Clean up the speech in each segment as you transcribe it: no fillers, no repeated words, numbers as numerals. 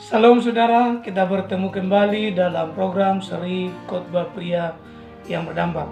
Salam saudara, kita bertemu kembali dalam program seri Khotbah Pria yang Berdampak.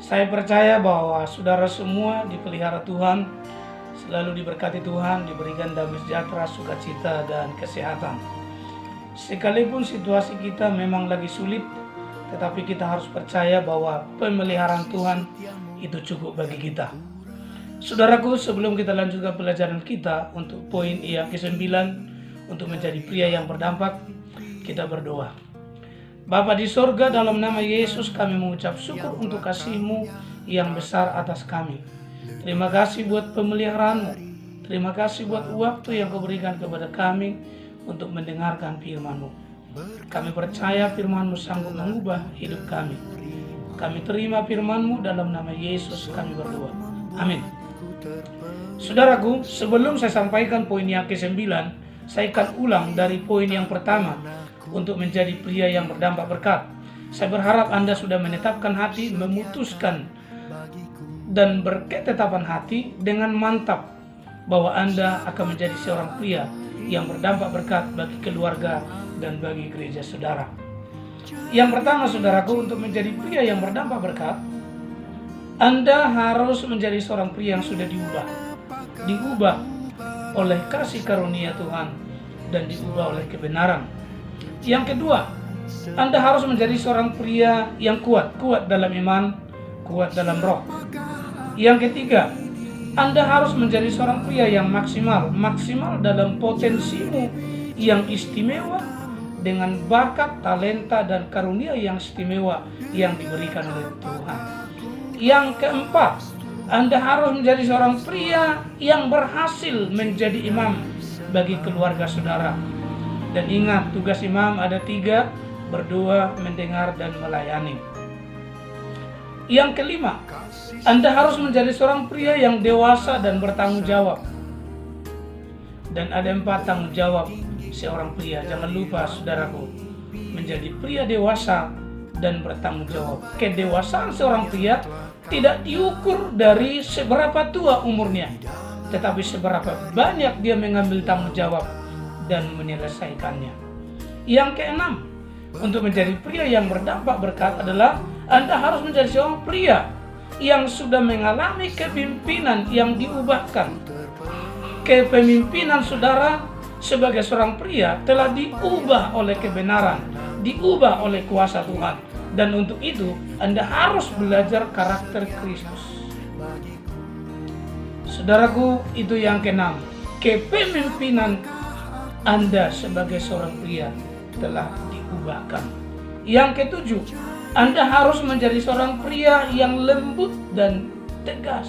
Saya percaya bahwa saudara semua dipelihara Tuhan, selalu diberkati Tuhan, diberikan damai sejahtera, sukacita, dan kesehatan. Sekalipun situasi kita memang lagi sulit, tetapi kita harus percaya bahwa pemeliharaan Tuhan itu cukup bagi kita. Saudaraku, sebelum kita lanjutkan pelajaran kita untuk poin yang ke-9, untuk menjadi pria yang berdampak, kita berdoa. Bapa di sorga, dalam nama Yesus kami mengucap syukur untuk kasih-Mu yang besar atas kami. Terima kasih buat pemeliharaan-Mu. Terima kasih buat waktu yang Kau berikan kepada kami untuk mendengarkan firman-Mu. Kami percaya firman-Mu sanggup mengubah hidup kami. Kami terima firman-Mu, dalam nama Yesus kami berdoa. Amin. Saudaraku, sebelum saya sampaikan poin yang ke-9, saya akan ulang dari poin yang pertama untuk menjadi pria yang berdampak berkat. Saya berharap Anda sudah menetapkan hati, memutuskan dan berketetapan hati dengan mantap bahwa Anda akan menjadi seorang pria yang berdampak berkat bagi keluarga dan bagi gereja saudara. Yang pertama, saudaraku, untuk menjadi pria yang berdampak berkat, Anda harus menjadi seorang pria yang sudah diubah oleh kasih karunia Tuhan dan diubah oleh kebenaran. Yang kedua, Anda harus menjadi seorang pria yang kuat dalam iman, kuat dalam roh. Yang ketiga, Anda harus menjadi seorang pria yang maksimal dalam potensimu yang istimewa, dengan bakat, talenta, dan karunia yang istimewa yang diberikan oleh Tuhan. Yang keempat, Anda harus menjadi seorang pria yang berhasil menjadi imam bagi keluarga saudara. Dan ingat, tugas imam ada 3, berdoa, mendengar, dan melayani. Yang kelima, Anda harus menjadi seorang pria yang dewasa dan bertanggung jawab. Dan ada 4 tanggung jawab seorang pria. Jangan lupa, saudaraku, menjadi pria dewasa dan bertanggung jawab. Kedewasaan seorang pria tidak diukur dari seberapa tua umurnya, tetapi seberapa banyak dia mengambil tanggung jawab dan menyelesaikannya. Yang keenam, untuk menjadi pria yang berdampak berkat adalah Anda harus menjadi seorang pria yang sudah mengalami kepemimpinan yang diubahkan. Kepemimpinan saudara sebagai seorang pria telah diubah oleh kebenaran, diubah oleh kuasa Tuhan. Dan untuk itu, Anda harus belajar karakter Kristus. Saudaraku, itu yang keenam. Kepemimpinan Anda sebagai seorang pria telah diubahkan. Yang ketujuh, Anda harus menjadi seorang pria yang lembut dan tegas.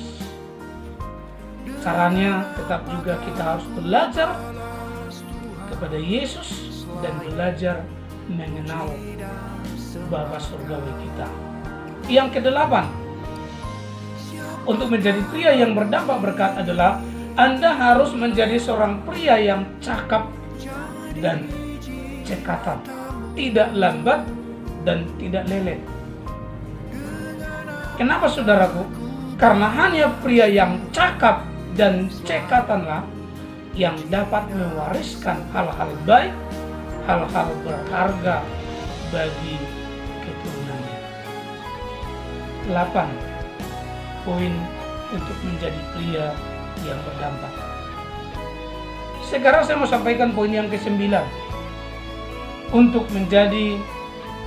Caranya tetap juga kita harus belajar kepada Yesus dan belajar mengenal Bapa surgawi kita. Yang kedelapan, untuk menjadi pria yang berdampak berkat adalah Anda harus menjadi seorang pria yang cakap dan cekatan, tidak lambat dan tidak lelet. Kenapa, saudaraku? Karena hanya pria yang cakap dan cekatanlah yang dapat mewariskan hal-hal baik, hal-hal berharga bagi keturunannya. 8 poin untuk menjadi pria yang berdampak. Sekarang saya mau sampaikan poin yang ke-9. Untuk menjadi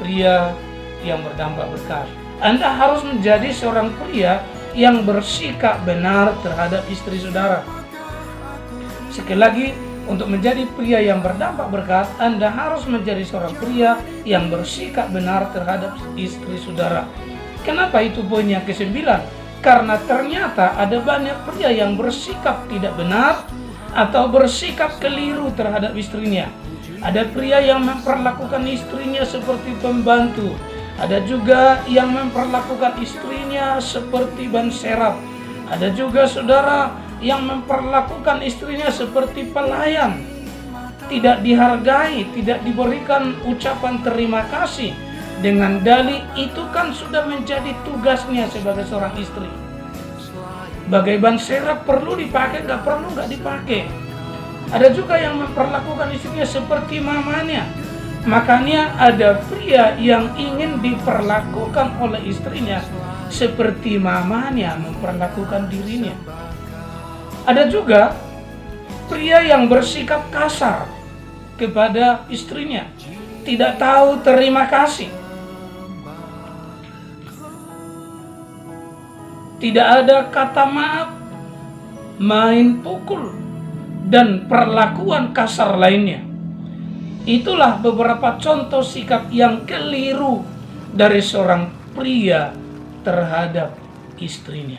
pria yang berdampak berkat, Anda harus menjadi seorang pria yang bersikap benar terhadap istri saudara. Sekali lagi, untuk menjadi pria yang berdampak berkat, Anda harus menjadi seorang pria yang bersikap benar terhadap istri saudara. Kenapa itu poin yang ke-9? Karena ternyata ada banyak pria yang bersikap tidak benar atau bersikap keliru terhadap istrinya. Ada pria yang memperlakukan istrinya seperti pembantu. Ada juga yang memperlakukan istrinya seperti ban serap. Ada juga saudara yang memperlakukan istrinya seperti pelayan, tidak dihargai, tidak diberikan ucapan terima kasih, dengan dalih itu kan sudah menjadi tugasnya sebagai seorang istri. Bagai ban serap, perlu dipakai, nggak perlu nggak dipakai. Ada juga yang memperlakukan istrinya seperti mamanya. Makanya ada pria yang ingin diperlakukan oleh istrinya seperti mamanya memperlakukan dirinya. Ada juga pria yang bersikap kasar kepada istrinya, tidak tahu terima kasih. Tidak ada kata maaf, main pukul, dan perlakuan kasar lainnya. Itulah beberapa contoh sikap yang keliru dari seorang pria terhadap istrinya.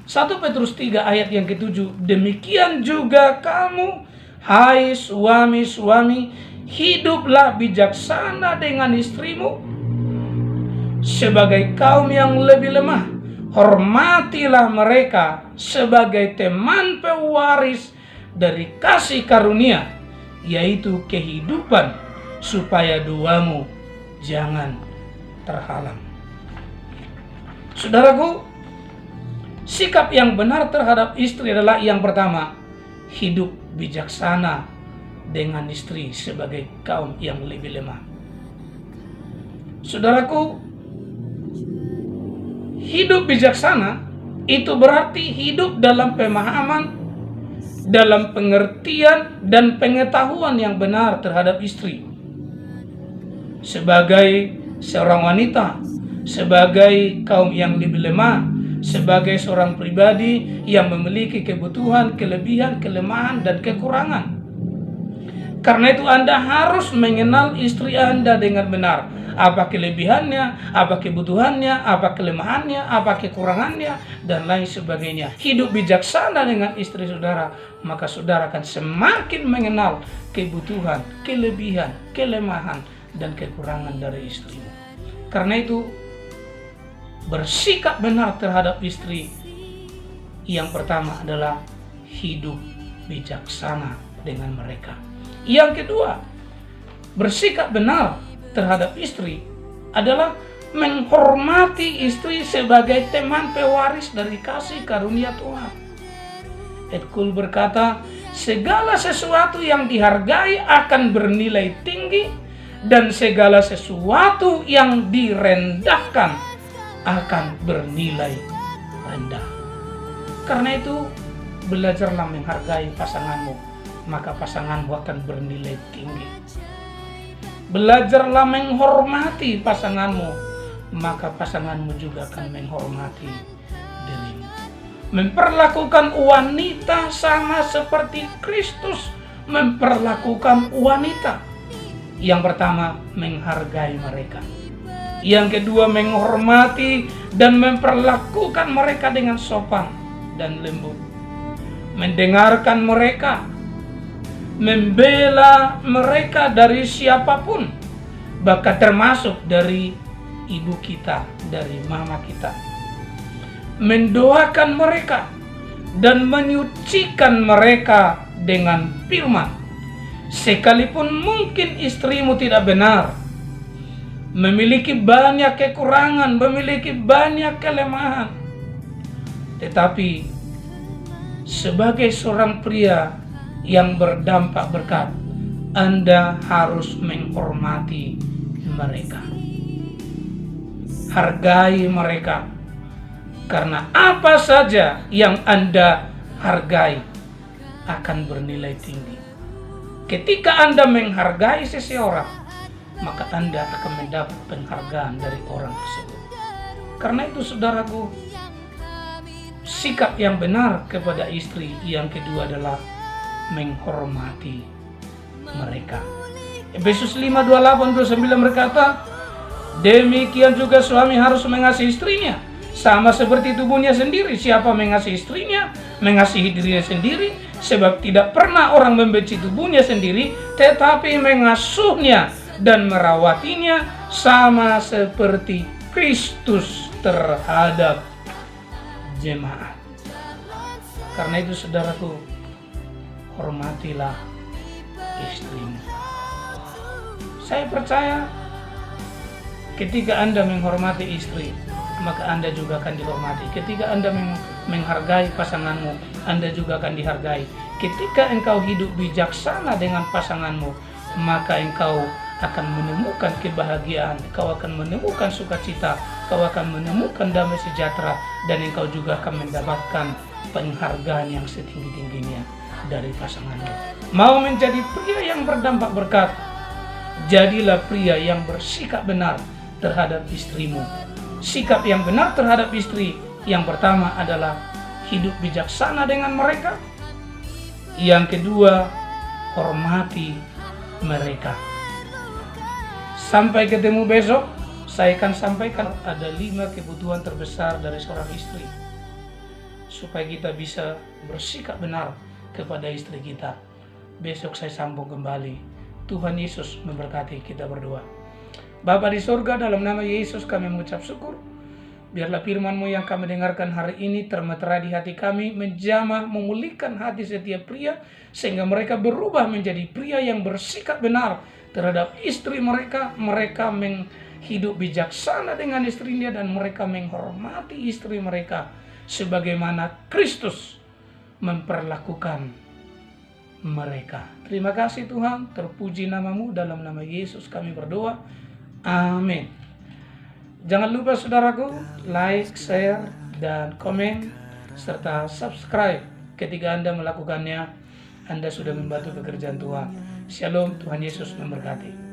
1 Petrus 3 ayat yang ke-7, demikian juga kamu, hai suami-suami, hiduplah bijaksana dengan istrimu sebagai kaum yang lebih lemah. Hormatilah mereka sebagai teman pewaris dari kasih karunia, yaitu kehidupan, supaya doamu jangan terhalang. Saudaraku, sikap yang benar terhadap istri adalah yang pertama, hidup bijaksana dengan istri sebagai kaum yang lebih lemah. Saudaraku, hidup bijaksana itu berarti hidup dalam pemahaman, dalam pengertian dan pengetahuan yang benar terhadap istri. Sebagai seorang wanita, sebagai kaum yang lebih lemah, sebagai seorang pribadi yang memiliki kebutuhan, kelebihan, kelemahan, dan kekurangan. Karena itu Anda harus mengenal istri Anda dengan benar. Apa kelebihannya, apa kebutuhannya, apa kelemahannya, apa kekurangannya, dan lain sebagainya. Hidup bijaksana dengan istri saudara, maka saudara akan semakin mengenal kebutuhan, kelebihan, kelemahan, dan kekurangan dari istrimu. Karena itu, bersikap benar terhadap istri yang pertama adalah hidup bijaksana dengan mereka. Yang kedua, bersikap benar terhadap istri adalah menghormati istri sebagai teman pewaris dari kasih karunia Tuhan. Etkul berkata, segala sesuatu yang dihargai akan bernilai tinggi, dan segala sesuatu yang direndahkan akan bernilai rendah. Karena itu, belajarlah menghargai pasanganmu, maka pasanganmu akan bernilai tinggi. Belajarlah menghormati pasanganmu, maka pasanganmu juga akan menghormati dirimu. Memperlakukan wanita sama seperti Kristus memperlakukan wanita. Yang pertama, menghargai mereka. Yang kedua, menghormati dan memperlakukan mereka dengan sopan dan lembut. Mendengarkan mereka, membela mereka dari siapapun, bahkan termasuk dari ibu kita, dari mama kita. Mendoakan mereka dan menyucikan mereka dengan firman. Sekalipun mungkin istrimu tidak benar, memiliki banyak kekurangan, memiliki banyak kelemahan, tetapi sebagai seorang pria yang berdampak berkat, Anda harus menghormati mereka. Hargai mereka, karena apa saja yang Anda hargai akan bernilai tinggi. Ketika Anda menghargai seseorang, maka Anda akan mendapat penghargaan dari orang tersebut. Karena itu saudaraku, sikap yang benar kepada istri yang kedua adalah menghormati mereka. Efesus 5:28-29 berkata, demikian juga suami harus mengasihi istrinya sama seperti tubuhnya sendiri. Siapa mengasihi istrinya, mengasihi dirinya sendiri, sebab tidak pernah orang membenci tubuhnya sendiri, tetapi mengasuhnya dan merawatinya sama seperti Kristus terhadap jemaat. Karena itu saudaraku, hormatilah istrimu. Saya percaya ketika Anda menghormati istri, maka Anda juga akan dihormati. Ketika Anda menghargai pasanganmu, Anda juga akan dihargai. Ketika engkau hidup bijaksana dengan pasanganmu, maka engkau akan menemukan kebahagiaan, kau akan menemukan sukacita, kau akan menemukan damai sejahtera, dan engkau juga akan mendapatkan penghargaan yang setinggi-tingginya dari pasanganmu. Mau menjadi pria yang berdampak berkat, jadilah pria yang bersikap benar terhadap istrimu. Sikap yang benar terhadap istri, yang pertama adalah hidup bijaksana dengan mereka. Yang kedua, hormati mereka. Sampai ketemu besok. Saya akan sampaikan ada 5 kebutuhan terbesar dari seorang istri, supaya kita bisa bersikap benar kepada istri kita. Besok saya sambung kembali. Tuhan Yesus memberkati kita berdua. Bapa di surga, dalam nama Yesus kami mengucap syukur. Biarlah firman-Mu yang kami dengarkan hari ini termeterai di hati kami, menjamah, memulihkan hati setiap pria, sehingga mereka berubah menjadi pria yang bersikap benar terhadap istri mereka. Mereka hidup bijaksana dengan istrinya, dan mereka menghormati istri mereka sebagaimana Kristus memperlakukan mereka. Terima kasih Tuhan, terpuji nama-Mu, dalam nama Yesus kami berdoa. Amin. Jangan lupa saudaraku, like, share, dan komen, serta subscribe. Ketika Anda melakukannya, Anda sudah membantu pekerjaan Tuhan. Shalom, Tuhan Yesus memberkati.